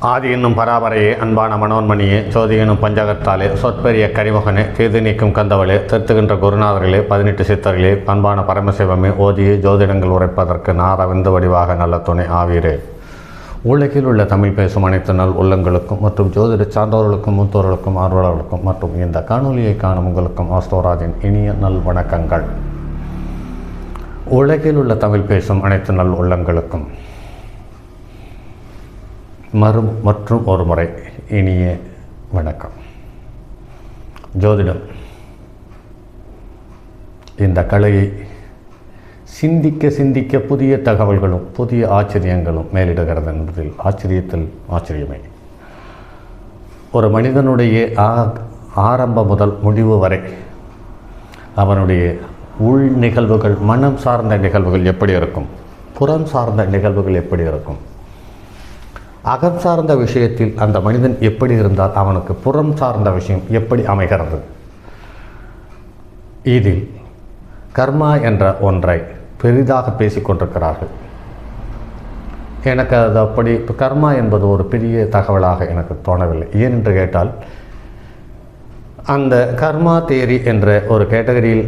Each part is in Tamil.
ஆதி என்னும் பராபரையே, அன்பான மனோன்மணியே, சோதி என்னும் பஞ்சகத்தாலே, சொற்பெரிய கரிமுகனே, தீது நீக்கும் கந்தவளே, திருத்துகின்ற குருநாதர்களே, 18 சித்தர்களே, அன்பான பரமசிவமே, ஓதியே ஜோதிடங்கள் உரைப்பதற்கு நாரவிந்த வடிவாக நல்ல துணை ஆவீரே. உலகில் உள்ள தமிழ் பேசும் அனைத்து நல் உள்ளங்களுக்கும் மற்றும் ஜோதிட சார்ந்தவர்களுக்கும் மூத்தோர்களுக்கும் ஆர்வலர்களுக்கும் மற்றும் இந்த காணொலியை காணும் உங்களுக்கும் ஆஸ்தோராஜின் இனிய நல் வணக்கங்கள். உலகில் உள்ள தமிழ் பேசும் அனைத்து நல் உள்ளங்களுக்கும் மற்றும் ஒரு முறை இனிய வணக்கம். ஜோதிடம் இந்த கலையை சிந்திக்க சிந்திக்க புதிய தகவல்களும் புதிய ஆச்சரியங்களும் மேலிடுகிறது என்பதில் ஆச்சரியமே. ஒரு மனிதனுடைய ஆரம்ப முதல் முடிவு வரை அவனுடைய உள் நிகழ்வுகள், மனம் சார்ந்த நிகழ்வுகள் எப்படி இருக்கும், புறம் சார்ந்த நிகழ்வுகள் எப்படி இருக்கும், அகம் சார்ந்த விஷயத்தில் அந்த மனிதன் எப்படி இருந்தால் அவனுக்கு புறம் சார்ந்த விஷயம் எப்படி அமைகிறது. இதில் கர்மா என்ற ஒன்றை பெரிதாக பேசிக்கொண்டிருக்கிறார்கள். எனக்கு அது அப்படி கர்மா என்பது ஒரு பெரிய தகவலாக எனக்கு தோணவில்லை. ஏனென்று கேட்டால், அந்த கர்மா தியரி என்ற ஒரு கேட்டகரியில்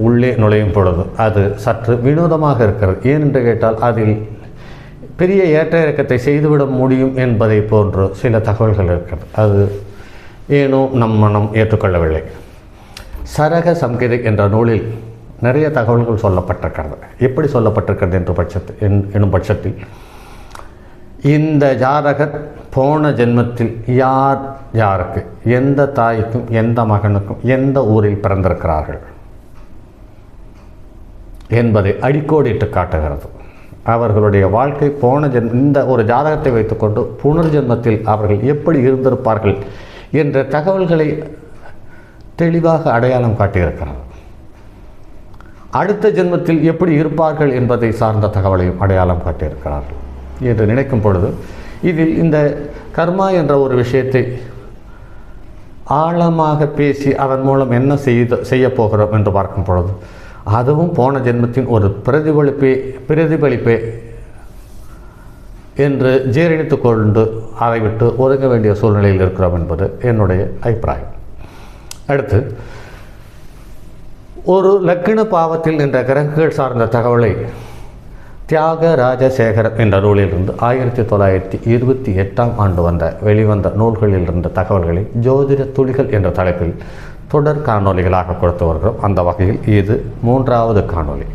உள்ளே நுழையும் பொழுது அது சற்று வினோதமாக இருக்கிறது. ஏனென்று கேட்டால், அதில் பெரிய ஏற்ற இறக்கத்தை செய்துவிட முடியும் என்பதை போன்று சில தகவல்கள் இருக்கிறது. அது ஏனோ நம் மனம் ஏற்றுக்கொள்ளவில்லை. சரக சம்கிதை என்ற நூலில் நிறைய தகவல்கள் சொல்லப்பட்டிருக்கிறது. எப்படி சொல்லப்பட்டிருக்கிறது என்னும் பட்சத்தில், இந்த ஜாதகர் போன ஜென்மத்தில் யாருக்கு, எந்த தாய்க்கும் எந்த மகனுக்கும் எந்த ஊரில் பிறந்திருக்கிறார்கள் என்பதை அடிக்கோடிட்டு காட்டுகிறது. அவர்களுடைய வாழ்க்கை போன இந்த ஒரு ஜாதகத்தை வைத்துக்கொண்டு புனர்ஜென்மத்தில் அவர்கள் எப்படி இருந்திருப்பார்கள் என்ற தகவல்களை தெளிவாக அடையாளம் காட்டியிருக்கிறார். அடுத்த ஜென்மத்தில் எப்படி இருப்பார்கள் என்பதை சார்ந்த தகவலையும் அடையாளம் காட்டியிருக்கிறார்கள் என்று நினைக்கும் பொழுது, இதில் இந்த கர்மா என்ற ஒரு விஷயத்தை ஆழமாக பேசி அதன் மூலம் என்ன செய்ய போகிறோம் என்று பார்க்கும் பொழுது, அதுவும் போன ஜென்மத்தின் ஒரு பிரதிபலிப்பே என்று ஜீரணித்து கொண்டு அதை விட்டு ஒதுங்க வேண்டிய சூழ்நிலையில் இருக்கிறோம் என்பது என்னுடைய அபிப்பிராயம். அடுத்து, ஒரு லக்கின பாவத்தில் என்ற கிரகங்கள் சார்ந்த தகவலை தியாகராஜசேகரம் என்ற நூலிலிருந்து 1928 வெளிவந்த நூல்களில் இருந்த தகவல்களை ஜோதிட துளிகள் என்ற தலைப்பில் தொடர் காணொலிகளாக கொடுத்து வருகிறோம். அந்த வகையில் இது 3வது காணொலி.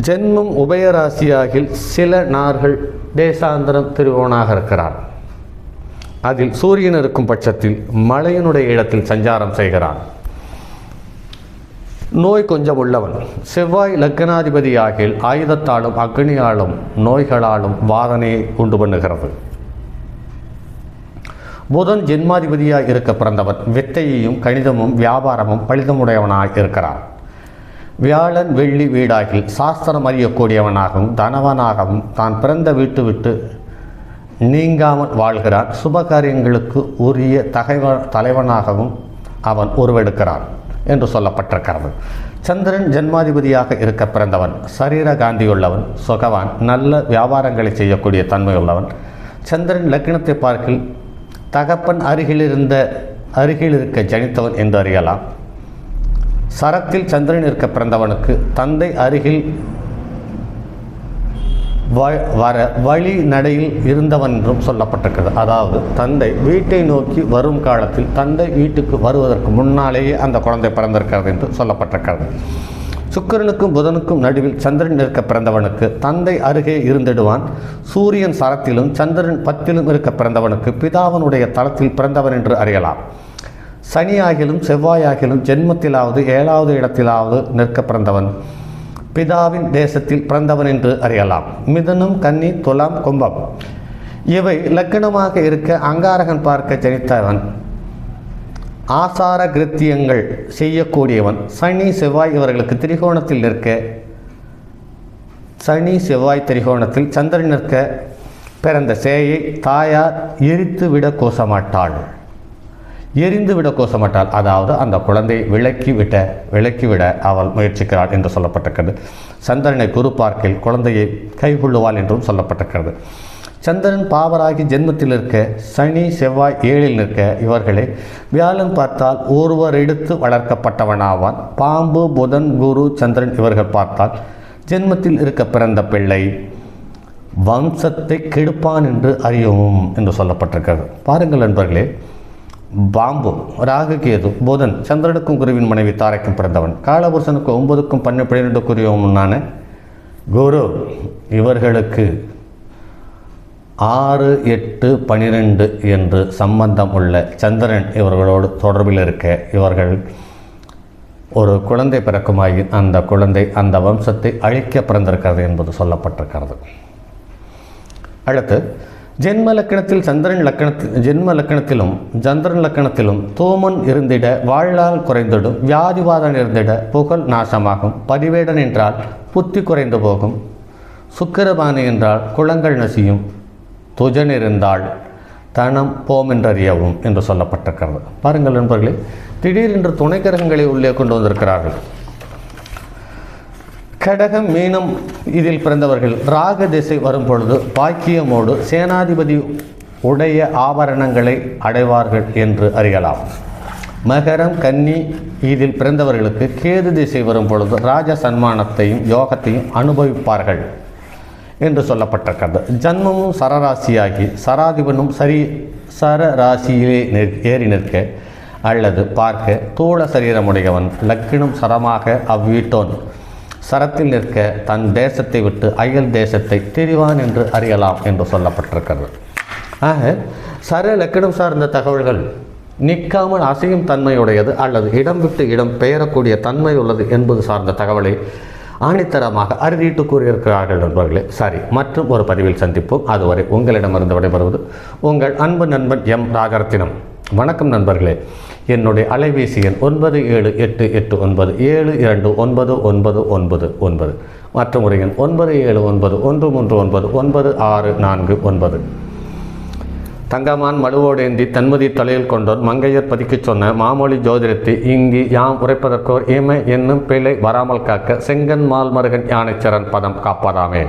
ஜென்மம் உபயராசியாகில் சில நார்கள் தேசாந்திரம் திருவோனாக இருக்கிறார். அதில் சூரியன் இருக்கும் பட்சத்தில் மழையினுடைய இடத்தில் சஞ்சாரம் செய்கிறான். நோய் கொஞ்சம் உள்ளவன். செவ்வாய் லக்னாதிபதியாகில் ஆயுதத்தாலும் அக்னியாலும் நோய்களாலும் வாதனையை உண்டு பண்ணுகிறது. புதன் ஜென்மாதிபதியாய் இருக்க பிறந்தவன் வித்தையையும் கணிதமும் வியாபாரமும் பலிதமுடையவனாய் இருக்கிறான். வியாழன் வெள்ளி வீடாகில் சாஸ்திரம் அறியக்கூடியவனாகவும் தனவனாகவும் தான் பிறந்த வீட்டு விட்டு நீங்காமல் வாழ்கிறான். சுபகாரியங்களுக்கு உரிய தலைவனாகவும் அவன் உருவெடுக்கிறான் என்று சொல்லப்பட்டிருக்கிறது. சந்திரன் ஜென்மாதிபதியாக இருக்க பிறந்தவன் சரீர காந்தியுள்ளவன், சுகவான், நல்ல வியாபாரங்களை செய்யக்கூடிய தன்மையுள்ளவன். சந்திரன் லக்னத்தை பார்க்கில் தகப்பன் அருகில் இருக்க ஜனித்தவன் என்று அறியலாம். சரத்தில் சந்திரன் இருக்க பிறந்தவனுக்கு தந்தை அருகில் வழி நடையில் இருந்தவன் என்றும் சொல்லப்பட்டிருக்கிறது. அதாவது தந்தை வீட்டை நோக்கி வரும் காலத்தில் தந்தை வீட்டுக்கு வருவதற்கு முன்னாலேயே அந்த குழந்தை பிறந்திருக்கிறது என்று சொல்லப்பட்டிருக்கிறது. சுக்கிரனுக்கும் புதனுக்கும் நடுவில் சந்திரன் இருக்க பிறந்தவனுக்கு தந்தை அருகே இருந்திடுவான். சூரியன் சரத்திலும் சந்திரன் 10லும் இருக்க பிறந்தவனுக்கு பிதாவனுடைய தளத்தில் பிறந்தவன் என்று அறியலாம். சனியாகிலும் செவ்வாயாகிலும் ஜென்மத்திலாவது 7வது இடத்திலாவது நிற்க பிறந்தவன் பிதாவின் தேசத்தில் பிறந்தவன் என்று அறியலாம். மிதுனம், கன்னி, துலாம், கும்பம் இவை லக்கணமாக இருக்க அங்காரகன் பார்க்க ஜனித்தவன். ஆசார கிருத்தியங்கள் செய்யக்கூடியவன். சனி செவ்வாய் இவர்களுக்கு திரிகோணத்தில் நிற்க, சனி செவ்வாய் திரிகோணத்தில் சந்திரன் நிற்க பிறந்த சேயை தாயார் எரிந்துவிட கோசமாட்டாள். அதாவது அந்த குழந்தையை விலக்கிவிட அவள் முயற்சிக்கிறாள் என்று சொல்லப்பட்டிருக்கிறது. சந்திரனை குரு பார்க்கில் குழந்தையை கைகொள்ளுவாள் என்றும் சொல்லப்பட்டிருக்கிறது. சந்திரன் பாவராகி ஜென்மத்தில் இருக்க, சனி செவ்வாய் 7இல் நிற்க இவர்களை வியாழன் பார்த்தால் ஒருவர் எடுத்து வளர்க்கப்பட்டவனாவான். பாம்பு புதன் குரு சந்திரன் இவர்கள் பார்த்தால் ஜென்மத்தில் இருக்க பிறந்த பிள்ளை வம்சத்தை கெடுப்பான் என்று அறியவும் என்று சொல்லப்பட்டிருக்கிறது. பாருங்கள் நண்பர்களே, பாம்பு ராகு கேது புதன் சந்திரனுக்கும் குருவின் மனைவி தாரைக்கும் பிறந்தவன், காலபுருஷனுக்கு 9க்கும் 12 குரு இவர்களுக்கு 6, 8, 12 என்று சம்பந்தம் உள்ள சந்திரன் இவர்களோடு தொடர்பில் இருக்க இவர்கள் ஒரு குழந்தை பிறக்குமாயின் அந்த குழந்தை அந்த வம்சத்தை அழிக்க பிறந்திருக்கிறது என்பது சொல்லப்பட்டிருக்கிறது. அடுத்து ஜென்ம லக்கணத்தில் சந்திரன் லக்கணத்திலும் தூமன் இருந்திட வாழ்நாள் குறைந்திடும், வியாதிவாதம் இருந்திட புகழ் நாசமாகும், பதிவேடன் என்றால் புத்தி குறைந்து போகும், சுக்கிரபானி என்றால் குளங்கள் நசியும், துஜன் இருந்தால் தனம் போமென்றறியவும் என்று சொல்லப்பட்டிருக்கிறது. பாருங்கள் நண்பர்களே, திடீரென்று துணை கிரகங்களை உள்ளே கொண்டு வந்திருக்கிறார்கள். கடகம் மீனம் இதில் பிறந்தவர்கள் ராக திசை வரும் பொழுது பாக்கியமோடு சேனாதிபதி உடைய ஆபரணங்களை அடைவார்கள் என்று அறியலாம். மகரம் கன்னி இதில் பிறந்தவர்களுக்கு கேது திசை வரும் பொழுது ராஜ சன்மானத்தையும் யோகத்தையும் அனுபவிப்பார்கள் என்று சொல்லப்பட்டிருக்கிறது. ஜன்மமும் சரராசியாகி சராதிபனும் சரராசியிலே ஏறி நிற்க அல்லது பார்க்க தூள சரீரமுடையவன் லக்கினம் சரமாக அவ்வீட்டோன் சரத்தில் நிற்க தன் தேசத்தை விட்டு அயல் தேசத்தை திரிவான் என்று அறியலாம் என்று சொல்லப்பட்டிருக்கிறது. ஆக சர லக்கினம் சார்ந்த தகவல்கள் நிற்காமல் அசையும் தன்மையுடையது அல்லது இடம் விட்டு இடம் பெயரக்கூடிய தன்மை உள்ளது என்பது சார்ந்த தகவலை ஆணித்தரமாக அறுதிட்டு கூறியிருக்கிறார்கள் நண்பர்களே. சரி, மற்றும் ஒரு பதிவில் சந்திப்போம். அதுவரை உங்களிடமிருந்து விடைபெறுவது உங்கள் அன்பு நண்பன் எம் ராஜரத்தினம். வணக்கம் நண்பர்களே. என்னுடைய அலைபேசி எண் 978817299999 மற்றும் ஒரு எண் 9791399649. தங்கமான் மழுவோடேந்தி தன்மதி தலையில் கொண்டோன் மங்கையர் பதிக்கச் சொன்ன மாமொழி ஜோதிடத்தை இங்கு யாம் உரைப்பதற்கோர் இமை என்னும் பிழை வராமல் காக்க செங்கன் மால் மருகன் யானைச்சரன் பதம் காப்பதாமே.